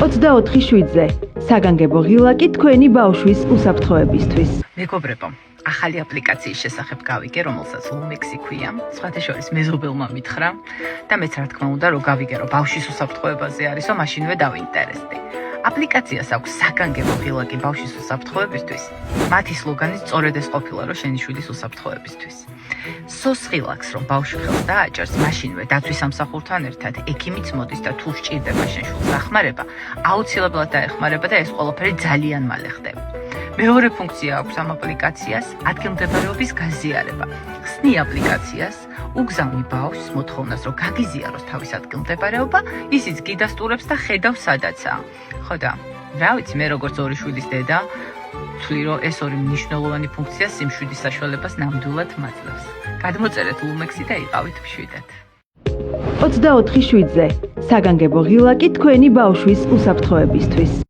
24/7-ზე საგანგებო ღილაკი თქვენი ბავშვის უსაფრთხოებისთვის. მეგობრებო, ახალი აპლიკაციის შესახებ გავიგე, რომელსაც Lumex-ი ქვია. სხვათა შორის მეზობელმა მითხრა და მეც რა თქმა უნდა, რომ გავიგე, რომ ბავშვის უსაფრთხოებაზე არისო, მაშინვე დავინტერესდი. აპლიკაციას აქვს საგანგებო ღილაკი ბავშვის უსაფრთხოებისთვის. მათი სლოგანი სწორედ ეს ყოფილა, რომ შენი შვილის უსაფრთხოებისთვის. სოს ღილაკს რომ ბავშვი ხელს დააჭერს, მაშინვე დაცვის სამსახურთან ერთად ექიმიც მოდის და თუ სჭირდება შენ შვილს დახმარება, აუცილებლად დაეხმარება და ეს ყველაფერი ძალიან მალე ხდება. მეორე ფუნქცია აქვს ამ აპლიკაციას, ადგილმდებარეობის გაზიარება. ხსნი აპლიკაციას, უგზავნი ბავშვს მოთხოვნას, რომ გაგიზიაროს თავის ადგილმდებარეობა, ისიც გიდასტურებს და ხედავს სადაცაა. ხო და რა ვიცი, მე როგორც ორი შვილის დედა, ვთვლი, რომ ეს ორი მნიშვნელოვანი ფუნქცია სიმშვიდის საშუალებას ნამდვილად მაძლევს. გადმოწერეთ Lumex-ი და იყავით მშვიდად. 24/7-ზე საგანგებო ღილაკი თქვენი ბავშვის უსაფრთხოებისთვის.